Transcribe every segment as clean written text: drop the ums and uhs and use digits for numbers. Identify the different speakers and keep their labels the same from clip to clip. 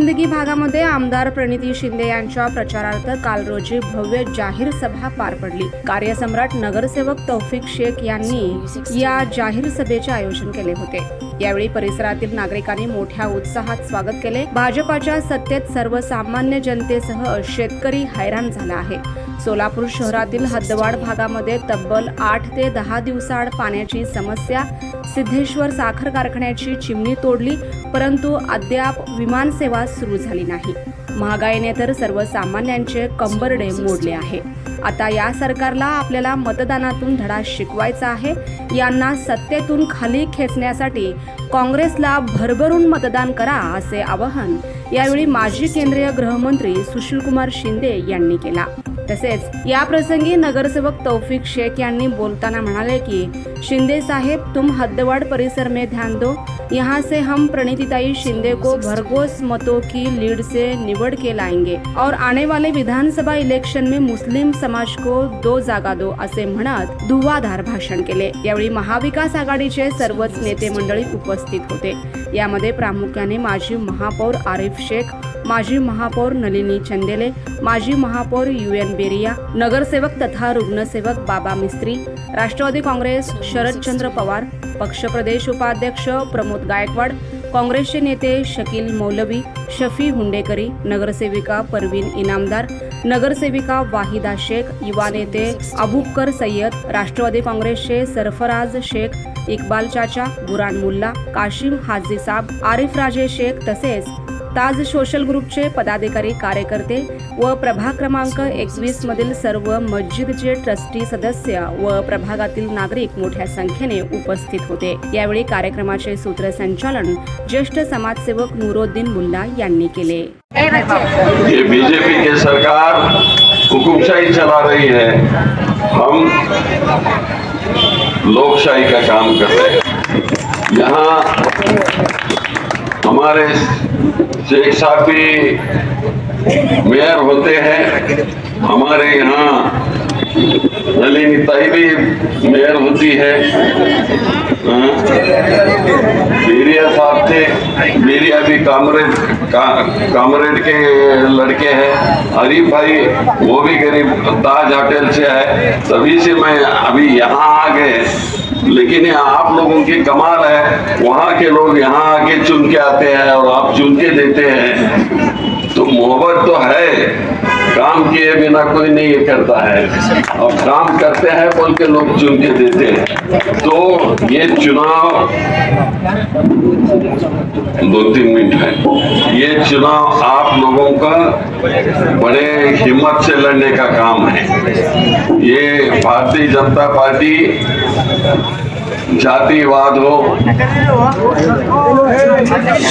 Speaker 1: सिंदगी भागामध्ये आमदार प्रणिती शिंदे यांच्या प्रचारार्थ काल रोजी भव्य जाहीर सभा पार पडली। कार्यसम्राट नगरसेवक तौफिक शेख यांनी या जाहीर सभेचे आयोजन केले होते। यावेळी परिसरातील नागरिकांनी मोठ्या उत्साहात स्वागत केले। भाजपाच्या सत्तेत सर्वसामान्य जनतेसह शेतकरी हैराण झाला आहे। सोलापूर शहरातील हद्दवाड भागामध्ये तब्बल 8 ते 10 दिवसाआड पाण्याची समस्या, सिद्धेश्वर साखर कारखान्याची चिमणी तोडली, परंतु अद्याप विमान सेवा सुरू झाली नाही। महागाईने तर सर्वसामान्यांचे कंबरडे मोडले आहे। आता या सरकारला आपल्याला मतदानातून धडा शिकवायचा आहे। यांना सत्तेतून खाली खेचण्यासाठी काँग्रेसला भरभरून मतदान करा असे आवाहन यावेळी माजी केंद्रीय गृहमंत्री सुशीलकुमार शिंदे यांनी केला। तसेच या प्रसंगी नगरसेवक तौफिक शेख यांनी बोलताना म्हणाले कि शिंदे साहेब, तुम हद्दवाड़ परिसर में ध्यान दो। यहाँ से हम प्रणितीताई शिंदे को भरघोस मतों की लीड से निवड़ के लाएंगे और आने वाले विधानसभा इलेक्शन में मुस्लिम समाज को 2 जागा दो असे म्हणत धुव्वाधार भाषण केले। यावेळी महाविकास आघाडीचे सर्वच नेते मंडळी उपस्थित होते। यामध्ये प्रामुख्याने माजी महापौर आरिफ शेख, माजी महापौर नलिनी चंदेले, माजी महापौर UN बेरिया, नगरसेवक तथा रुग्णसेवक बाबा मिस्त्री, राष्ट्रवादी काँग्रेस शरदचंद्र पवार, पक्ष प्रदेश उपाध्यक्ष प्रमोद गायकवाड, काँग्रेसचे नेते शकील मौलवी, शफी हुंडेकरी, नगरसेविका परवीन इनामदार, नगरसेविका वाहिदा शेख, युवा नेते अबुबकर सय्यद, राष्ट्रवादी काँग्रेसचे सरफराज शेख, इकबाल चाचा, बुरान मुल्ला, काशिम हाजी साब, आरिफ राजे शेख तसेच ताज सोशल ग्रुपचे पदाधिकारी, कार्यकर्ते व प्रभाग क्रमांक 21 मधील सर्व मस्जिदचे ट्रस्टी सदस्य व प्रभागातील नागरिक मोठ्या संख्येने उपस्थित होते। यावेळी कार्यक्रमाचे सूत्रसंचालन ज्येष्ठ समाजसेवक नूरुद्दीन मुल्ला यांनी केले।
Speaker 2: ये बीजेपी की सरकार हुकुमशाही चला रही है, हम लोकशाही का काम कर रहे हैं। यहाँ हमारे शेख साहब भी मेयर होते हैं, हमारे यहाँ नलिनी ताई भी मेयर होती है, बेरिया साहब थे, बेरिया भी कामरेड के लड़के हैं, हरीफ भाई वो भी गरीब ताज होटल से है। तभी से मैं अभी यहाँ आ गए, लेकिन आप लोगों की कमाल है, वहाँ के लोग यहाँ आके चुन के आते हैं और आप चुन के देते हैं। तो मोहब्बत तो है, काम किए बिना कोई नहीं ये करता है, और काम करते हैं बोल के लोग चुन के देते हैं। तो ये चुनाव 2-3 मिनट है, ये चुनाव आप लोगों का बड़े हिम्मत से लड़ने का काम है। ये भारतीय जनता पार्टी जातिवाद हो,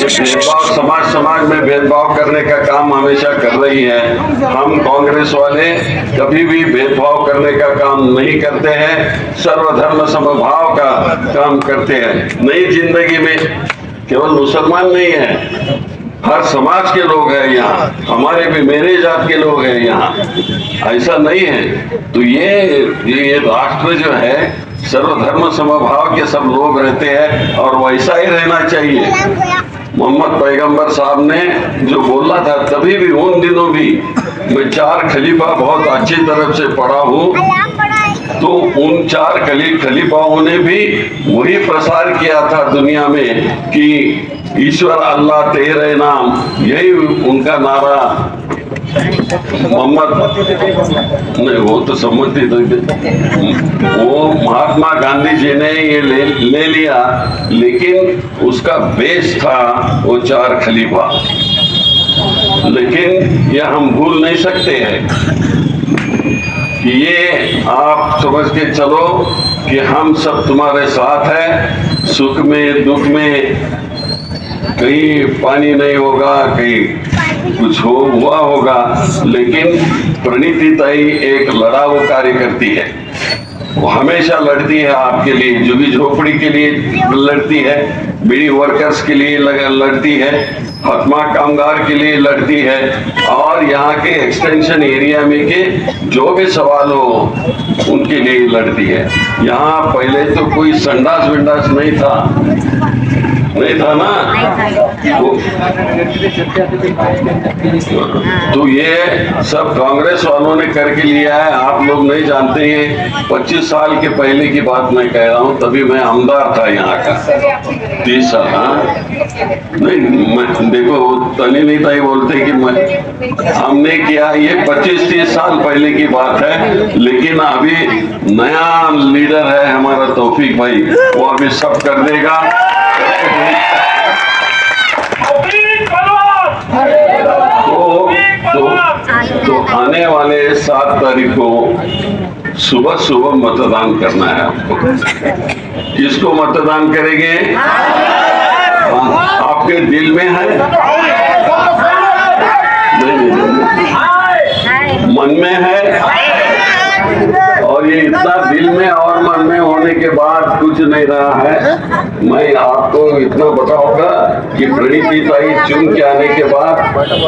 Speaker 2: भेदभाव समाज में भेदभाव करने का काम हमेशा कर रही है। हम कांग्रेस वाले कभी भी भेदभाव करने का काम नहीं करते हैं, सर्वधर्म समभाव का काम करते हैं। नई जिंदगी में केवल मुसलमान नहीं है, हर समाज के लोग हैं यहाँ, हमारे भी मेरे जात के लोग हैं यहाँ, ऐसा नहीं है। तो ये राष्ट्र जो है सर्वधर्म समभाव के सब लोग रहते हैं और वैसा ही रहना चाहिए। मोहम्मद पैगंबर साहब ने जो बोला था, तभी भी उन दिनों भी मैं 4 खलीफा बहुत अच्छी तरह से पढ़ा हूँ, तो उन 4 खलीफाओं ने भी वही प्रसार किया था दुनिया में कि ईश्वर अल्लाह तेरे नाम, यही उनका नारा। मोहम्मद नहीं, वो तो सम्मति तो वो महात्मा गांधी जी ने ये ले लिया, लेकिन उसका बेस था वो 4 खलीफा। लेकिन ये हम भूल नहीं सकते हैं कि ये आप समझ के चलो कि हम सब तुम्हारे साथ हैं, सुख में दुख में, कहीं पानी नहीं होगा, कहीं कुछ हुआ होगा, लेकिन प्रणिती ताई एक लड़ाऊ कार्यकर्ती है। वो हमेशा लड़ती है आपके लिए, झुग्गी झोपड़ी के लिए लड़ती है, बीड़ी वर्कर्स के लिए लड़ती है, हतमा कामगार के लिए लड़ती है, और यहाँ के एक्सटेंशन एरिया में के जो भी सवाल हो उनके लिए लड़ती है। यहाँ पहले तो कोई संडास विंडास नहीं था, नहीं था ना। तो ये सब कांग्रेस वालों ने करके लिया है, आप लोग नहीं जानते हैं। 25 साल के पहले की बात मैं कह रहा हूँ, तभी मैं आमदार था यहाँ का, 30 साल। हाँ नहीं, मैं देखो तनी नहीं था, बोलते कि हमने किया, ये 25-30 साल पहले की बात है। लेकिन अभी नया लीडर है हमारा तौफीक भाई, वो अभी सब कर देगा। तो आने वाले 7 तारीख को सुबह सुबह मतदान करना है आपको। किसको मतदान करेंगे? आपके दिल में है? नहीं, मन में है। और ये इतना दिल में और मन में होने के बाद कुछ नहीं रहा है। मैं आपको इतना बताऊंगा कि प्रणीति ताई चुन के आने के बाद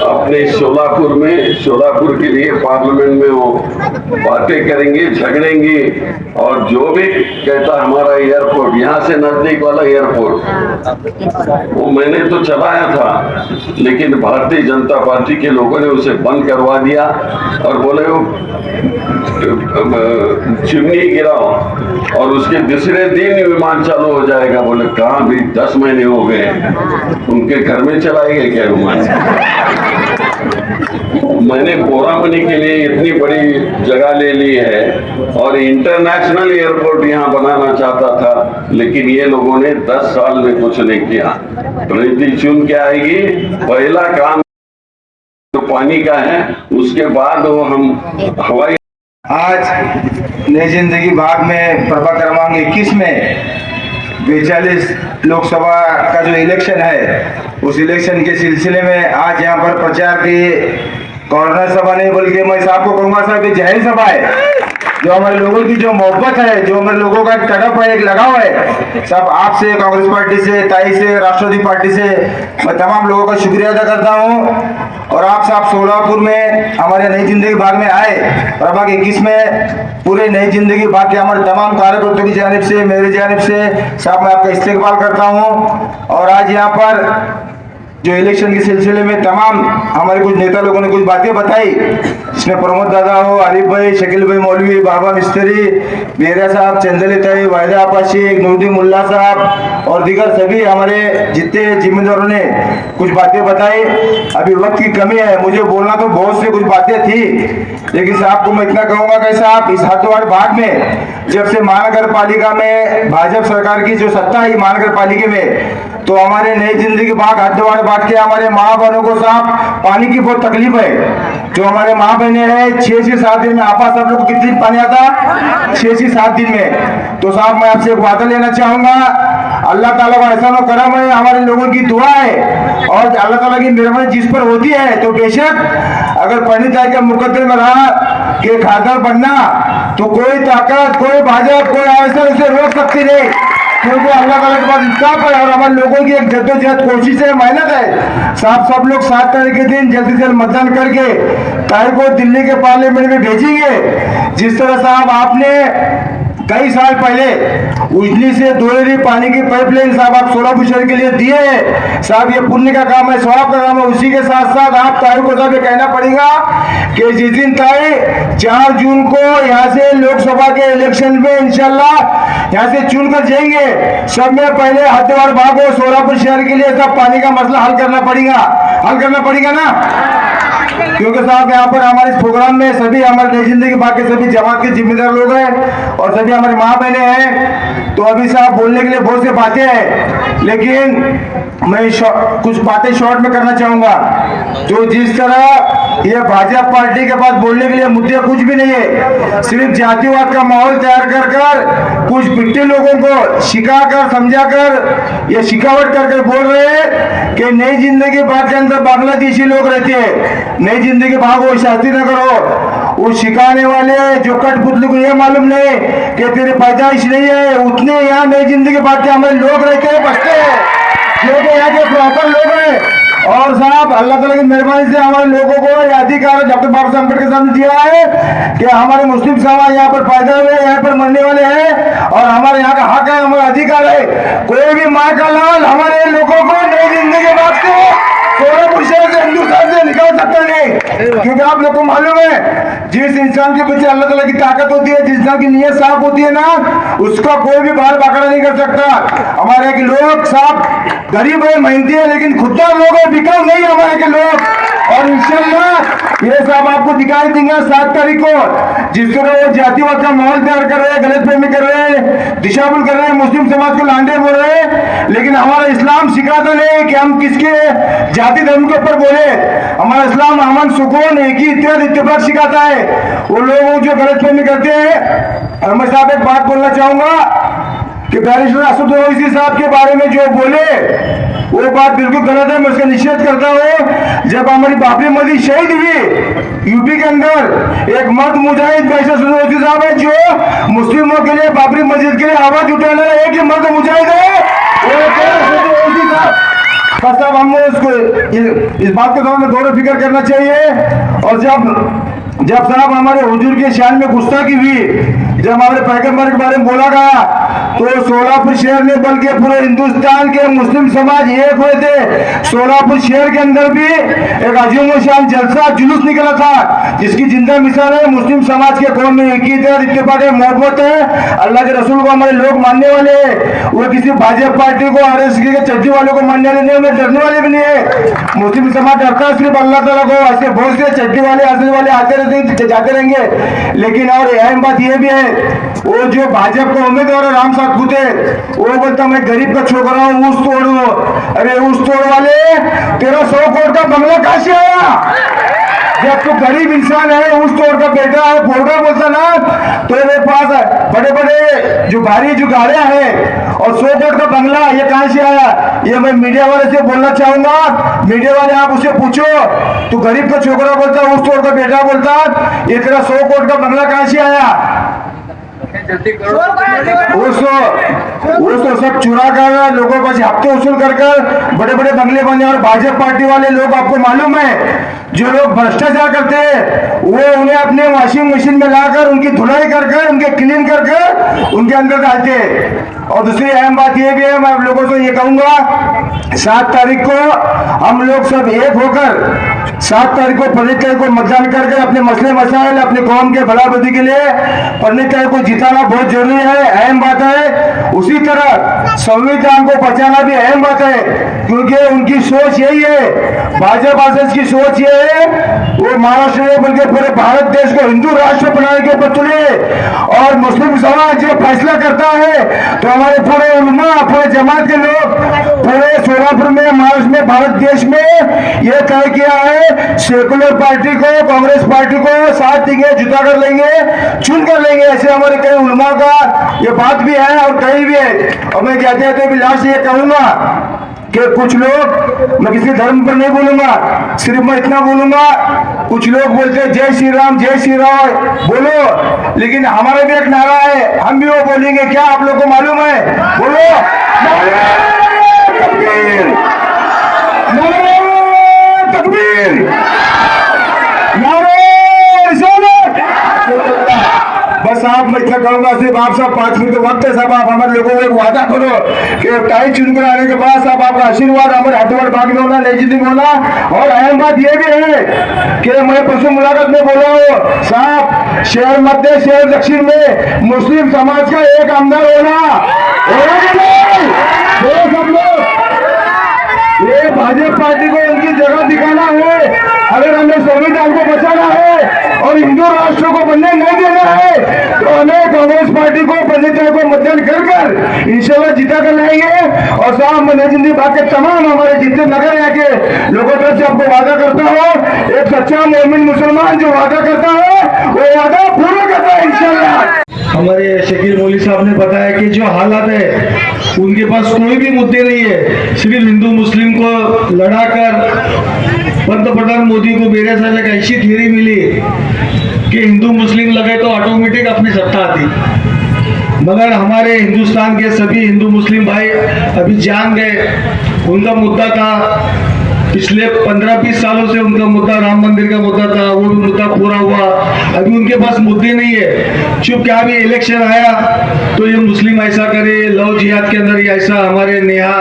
Speaker 2: अपने शोलापुर के लिए पार्लियामेंट में वो बातें करेंगे, झगड़ेंगे। और जो भी कहता हमारा एयरपोर्ट, यहाँ से नजदीक वाला एयरपोर्ट, वो मैंने तो चलाया था, लेकिन भारतीय जनता पार्टी के लोगों ने उसे बंद करवा दिया और बोले वो चिमनी गिराओ और उसके दूसरे दिन विमान चालू हो जाएगा। बोले कहाँ भी 10 महीने हो गए, उनके घर में चलाएंगे क्या विमान? मैंने पोरामनी के लिए इतनी बड़ी जगह ले ली है और इंटरनेशनल एयरपोर्ट यहाँ बनाना चाहता था, लेकिन ये लोगों ने 10 साल में कुछ नहीं किया। प्रणीति चुन के आएगी, पहला काम तो पानी का है, उसके बाद वो हम हवाई।
Speaker 3: आज नई जिंदगी भाग में प्रभाग क्रमांक 21 में 42 लोकसभा का जो इलेक्शन है, उस इलेक्शन के सिलसिले में आज यहाँ पर प्रचार की कॉर्नर सभा नहीं बल्कि मैं साहब को कहूँगा साहब ये जाहिर सभा है। जो हमारे लोगों की जो मोहब्बत है, जो हमारे लोगों का एक तड़प है, एक लगाव है, सब आपसे, कांग्रेस पार्टी से, ताई से, राष्ट्रवादी पार्टी से मैं तमाम लोगों का शुक्रिया अदा करता हूँ। और आप साहब सोलापुर में हमारे नई जिंदगी भाग में आए, प्रभाग 21 में पूरे नई जिंदगी भाग के हमारे तमाम कार्यकर्ताओं की जानिब से, मेरी जानिब से साहब मैं आपका इस्तेकबाल करता हूँ। और आज यहाँ पर जो इलेक्शन के सिलसिले में तमाम हमारे कुछ नेता लोगों ने कुछ बातें बताई, जिसमें प्रमोद दादा हो, आरिफ भाई, शकील भाई मौलवी, बाबा मिस्त्री, बेरा साहब, चंदली ताई, वाहिदा आपा शेख, नूरुद्दीन मुल्ला साहब और दीगर सभी हमारे जितने जिम्मेदारों ने कुछ बातें बताई। अभी वक्त की कमी है, मुझे बोलना तो बहुत सी कुछ बातें थी, लेकिन साहब को मैं इतना कहूँगा कि साहब इस हाथोहाथ भाग में जब से महानगर पालिका में भाजपा सरकार की जो सत्ता है महानगर पालिका में, तो हमारे नई जिंदगी भाग हाथोहाथ भाग के हमारे माँ बहनों को साहब पानी की बहुत तकलीफ है। जो हमारे माँ बहने हैं 6 से 7 दिन में, आपा सब लोग को कितनी पानी आता? 6 से 7 दिन में। तो साहब मैं आपसे एक वादा लेना चाहूंगा, अल्लाह ताला का एहसान और करम है, हमारे लोगों की दुआ है और अल्लाह ताला की मेहरबानी जिस पर होती है, तो बेशक अगर पंडित के मुकद्दर में रहा कि खासदार बनना, तो कोई ताकत, कोई भाजपा, कोई आयसा उसे रोक सकती नहीं, क्योंकि अल्लाह ताला के पास इंसाफ है और हमारे लोगों की एक जद्दोजहद कोशिश है, मेहनत है। साहब सब लोग 7 तारीख के दिन जल्दी से जल्द मतदान करके तारीख को दिल्ली के पार्लियामेंट में भेजेंगे। जिस तरह साहब आपने कई साल पहले उजली से दोहरी पानी की पाइपलाइन साहब आप सोलापुर शहर के लिए दिए हैं, साहब ये पुण्य का काम है, स्वाब का काम है। उसी के साथ साथ आप तारीख को साहब ये कहना पड़ेगा कि जिस दिन ताई 4 जून को यहाँ से लोकसभा के इलेक्शन में इंशाल्लाह यहाँ से चुन कर जाएंगे, सब में पहले हथवार भागो सोलापुर शहर के लिए सब पानी का मसला हल करना पड़ेगा ना, क्योंकि साहब यहाँ पर हमारे इस प्रोग्राम में सभी हमारे नई जिंदगी बाकी सभी जमात के जिम्मेदार लोग हैं और सभी हमारे माँ बहने हैं। तो अभी साहब बोलने के लिए बहुत सी बातें हैं, लेकिन मैं कुछ बातें शॉर्ट में करना चाहूंगा। जो जिस तरह ये भाजपा पार्टी के पास बोलने के लिए मुद्दे कुछ भी नहीं है, सिर्फ जातिवाद का माहौल तैयार कर कुछ पिट्टे लोगों को सिखा कर समझा कर ये शिकावट कर बोल रहे हैं कि नई जिंदगी भाग के अंदर बांग्लादेशी लोग रहते हैं, नई जिंदगी भाग हो, शास्त्री नगर हो। वो सिखाने वाले जो कठपुतली को ये मालूम नहीं कि तेरी पैदाइश नहीं है, उतने यहाँ नई जिंदगी भाग के हमारे लोग रहते हैं, बसते हैं, जो कि यहाँ के प्रॉपर लोग हैं। और साहब अल्लाह ताला की मेहरबानी से हमारे लोगों को यह अधिकार डॉक्टर बाबा साहब अम्बेडकर साहब ने दिया है कि हमारे मुस्लिम समाज यहाँ पर पैदा हुए, यहाँ पर मरने वाले हैं और हमारे यहाँ का हक है, हमारा अधिकार है। कोई भी माँ का लाल हमारे लोगों को नई जिंदगी के बाद से सोलापुर शहर से हिंदुस्तान से निकाल सकता नहीं, क्योंकि आप लोग को मालूम है जिस इंसान के पीछे अल्लाह ताला की ताकत होती है, जिस इंसान की नीयत साफ होती है ना, उसका कोई भी बाहर बाकड़ा नहीं कर सकता। हमारे के लोग साहब गरीब है, मेहनती है, लेकिन खुदा लोग है, बिकाऊ नहीं है हमारे के लोग। और इंशाल्लाह ये साहब आपको दिखाई देंगे 7 तारीख को, जिस तरह वो जातिवाद का माहौल तैयार कर रहे हैं, गलतफहमी कर रहे हैं, दिशाभूल कर रहे हैं, मुस्लिम समाज को लांडे बोल रहे हैं, लेकिन हमारा इस्लाम सिखाता नहीं कि हम किसके जाति धर्म के ऊपर बोले। हमारा इस्लाम अमन सुकून एक ही इत्तेफाक सिखाता है। वो लोग जो गलतफहमी करते हैं, और मैं साहब एक बात बोलना चाहूंगा कि बैरिस्टर असद ओवैसी साहब के बारे में जो बोले वो बात बिल्कुल गलत है, मैं उसका निषेध करता हूँ। जब हमारी बाबरी मस्जिद शहीद हुई यूपी के अंदर, एक मर्द मुजाहिद बैरिस्टर असद ओवैसी साहब है जो मुस्लिमों के लिए बाबरी मस्जिद के लिए आवाज उठाने वाला एक ही मर्द मुजाहिद है, साहब हमने उसको इस बात के दौरान गौर फिक्र करना चाहिए। और जब साहब हमारे हुजूर के शान में गुस्ताखी हुई, जब हमारे पैगंबर के बारे में बोला गया, तो सोलापुर शहर में बल्कि पूरे हिंदुस्तान के मुस्लिम समाज एक हुए थे। सोलापुर शहर के अंदर भी एक अजीम शान जलसा जुलूस निकला था, जिसकी जिंदा मिसाल है मुस्लिम समाज के कौम में एक ही इत्तेफाक है, मोहब्बत है, अल्लाह के रसूल को हमारे लोग मानने वाले हैं। वो किसी भाजपा पार्टी को, आरएसएस के चड्डी वालों को मानने वाले नहीं, डरने वाले भी नहीं है। मुस्लिम समाज डरता है सिर्फ अल्लाह ताला को। ऐसे बहुत से चड्डी वाले आरएसएस वाले आते रहते जाते रहेंगे, लेकिन और अहम बात यह भी है, वो जो भाजपा का उम्मीदवार है राम सातपुते, वो बोलता मैं गरीब का छोकरा हूँ, ऊस तोड़ू। अरे ऊस तोड़ वाले, तेरा 100 करोड़ का बंगला कहाँ से आया? जब तू गरीब इंसान है, उस तोड़ का बेटा है, फोड़ा बोलता ना, तो मेरे पास बड़े बड़े जो भारी जो गाड़ियां हैं और 100 करोड़ का बंगला, ये कहां से आया? ये मैं मीडिया वाले से बोलना चाहूंगा। मीडिया वाले आप उसे पूछो, तू गरीब का छोकरा बोलता, उस तोड़ का बेटा बोलता, ये तेरा 100 करोड़ का बंगला कहां से आया? वो तो सब चुरा कर लोगों को हफ्ते वसूल कर बड़े बड़े बंगले बने। और भाजपा पार्टी वाले लोग, आपको मालूम है, जो लोग भ्रष्टाचार करते हैं, वो उन्हें अपने वॉशिंग मशीन में लाकर उनकी धुलाई कर उनके क्लीन कर उनके अंदर डालते हैं। और दूसरी अहम बात यह भी है, मैं आप लोगों से ये कहूंगा, 7 तारीख को हम लोग सब एक होकर 7 तारीख को 15 तारीख को मतदान करके अपने मसले मसाइल, अपने कौम के भलाबदी के लिए 15 तारीख को जिताना बहुत जरूरी है, अहम बात है। उसी तरह संविधान को बचाना भी अहम बात है, क्योंकि उनकी सोच यही है, भाजपा की सोच ये है, वो महाराष्ट्र में बल्कि पूरे भारत देश को हिंदू राष्ट्र बनाने के ऊपर तुले। और मुस्लिम समाज जो फैसला करता है, तो हमारे पूरे उलमा, पूरे जमात के लोग पूरे सोलापुर में, महाराष्ट्र में, भारत देश में ये तय किया है, सेकुलर पार्टी को, कांग्रेस पार्टी को साथ देंगे, जुटा कर लेंगे, चुन कर लेंगे। ऐसे हमारे कई उलमा का ये बात भी है और कहीं भी है। और मैं कहते हैं भी लास्ट ये कहूंगा कि कुछ लोग, मैं किसी धर्म पर नहीं बोलूंगा, सिर्फ मैं इतना बोलूंगा, कुछ लोग बोलते हैं जय श्री राम बोलो, लेकिन हमारा भी एक नारा है, हम भी वो बोलेंगे। क्या आप लोग को मालूम है? बोलो तकबीर, तकबीर, बस आप मैं इतना कहूंगा, सिर्फ आप सब 5 मिनट वक्त है साहब, आप हमारे लोगों को एक वादा करो कि टाइम चुनकर आने के बाद साहब आपका आशीर्वाद हमारे हाथों बाग में होना, नई जिंदगी होना। और अहम बात यह भी है कि मैं परसों मुलाकात में बोला हूँ साहब, शहर मध्य, शहर दक्षिण में मुस्लिम समाज का एक आमदार होना, सब लोग ये भाजपा पार्टी को उनकी जगह दिखाना है। अगर हमें संविधान को बचाना है और हिंदू राष्ट्र को बनने नहीं देना है, तो हमें कांग्रेस पार्टी को 15 तारीख को मतदान कर इंशाल्लाह जीता कर लाएंगे। और साहब मैं नई जिंदगी भाग के तमाम हमारे जितने नगर है के लोगों तरफ से आपको वादा करता हूँ, एक सच्चा मोमिन मुसलमान जो वादा करता है वो वादा पूरा करता है इंशाल्लाह। हमारे शकील मौली साहब ने बताया कि जो हालात है उनके पास कोई भी मुद्दे नहीं है, सिर्फ हिंदू मुस्लिम को लड़ाकर पंतप्रधान मोदी को मेरे साथ एक ऐसी थियरी मिली कि हिंदू मुस्लिम लगे तो ऑटोमेटिक अपनी सत्ता आती, मगर हमारे हिंदुस्तान के सभी हिंदू मुस्लिम भाई अभी जान गए। उनका मुद्दा था
Speaker 4: पिछले 15-20 सालों से उनका मुद्दा राम मंदिर का मुद्दा था, वो भी मुद्दा पूरा हुआ। अभी उनके पास मुद्दे नहीं है। चुप क्या भी इलेक्शन आया तो ये मुस्लिम ऐसा करे, लव जिहाद के अंदर ये ऐसा, हमारे नेहा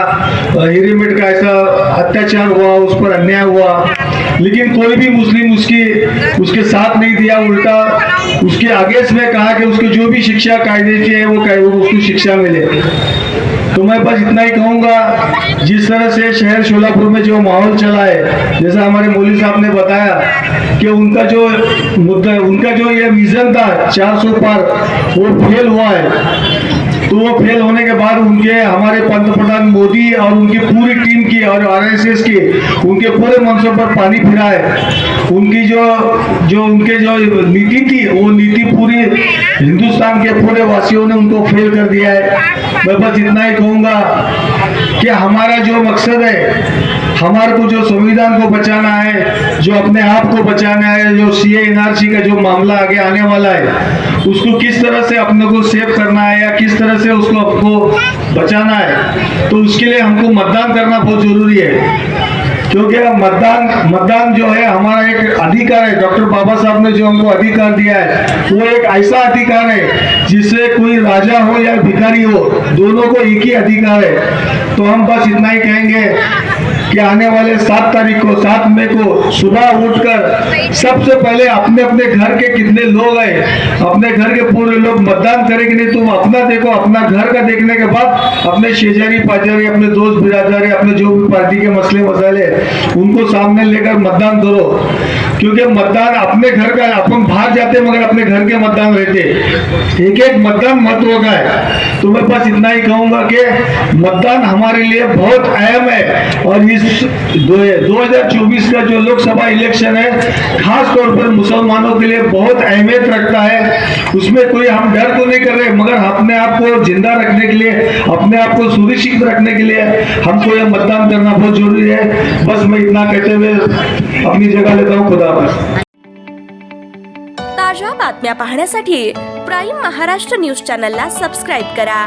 Speaker 4: हिरेमेट का ऐसा अत्याचार हुआ, उस पर अन्याय हुआ, लेकिन कोई भी मुस्लिम उसके साथ नहीं दिया। उल्टा उसके अगेंस्ट में कहा कि उसको जो भी शिक्षा कायदे की है वो उसको शिक्षा मिले। तो मैं बस इतना ही कहूँगा, जिस तरह से शहर शोलापुर में जो माहौल चला है, जैसा हमारे मौलवी साहब ने बताया कि उनका जो मुद्दा, उनका जो ये विजन था 400 पार, वो फेल हुआ है। तो वो फेल होने के बाद उनके हमारे पंतप्रधान मोदी और उनकी पूरी टीम की और आरएसएस की उनके पूरे मंचों पर पानी फिरा है। उनकी जो उनके जो नीति थी, वो नीति पूरी हिंदुस्तान के पूरे वासियों ने उनको फेल कर दिया है। मैं बस इतना ही कहूँगा कि हमारा जो मकसद है, हमारे को जो संविधान को बचाना है, जो अपने आप को बचाना है, जो सीए एनआरसी का जो मामला आगे आने वाला है, उसको किस तरह से अपने को सेव करना है या किस तरह से उसको आपको बचाना है, तो उसके लिए हमको मतदान करना बहुत जरूरी है। क्योंकि मतदान जो है हमारा एक अधिकार है। डॉक्टर बाबा साहब ने जो हमको अधिकार दिया है, वो एक ऐसा अधिकार है जिससे कोई राजा हो या भिखारी हो, दोनों को एक ही अधिकार है। तो हम बस इतना ही कहेंगे कि आने वाले 7 मई को सुबह उठकर सबसे पहले अपने अपने घर के कितने लोग हैं, अपने घर के पूरे लोग मतदान करेंगे। नहीं तुम अपना देखो, अपना घर का देखने के बाद अपने शेजारी पाजारी, अपने दोस्त बिरादरी, अपने जो भी पार्टी के मसले मसाले उनको सामने लेकर मतदान करो। क्योंकि मतदान अपने घर का, अपन बाहर जाते मगर अपने घर के मतदान रहते, एक एक मतदान महत्व का है। तो मैं बस इतना ही कहूंगा कि मतदान हमारे लिए बहुत अहम है। और इस 2024 का जो लोकसभा इलेक्शन है, खास तौर पर मुसलमानों के लिए बहुत अहमियत रखता है। उसमें कोई हम डर तो नहीं कर रहे, मगर अपने आप को जिंदा रखने के लिए, अपने आप को सुरक्षित रखने के लिए हमको यह मतदान करना बहुत जरूरी है। बस मैं इतना कहते हुए अपनी जगह लेता हूँ। खुदा हाफिज।
Speaker 5: ताज्या बातम्या पाहण्यासाठी प्राईम महाराष्ट्र न्यूज चॅनलला सबस्क्राईब करा.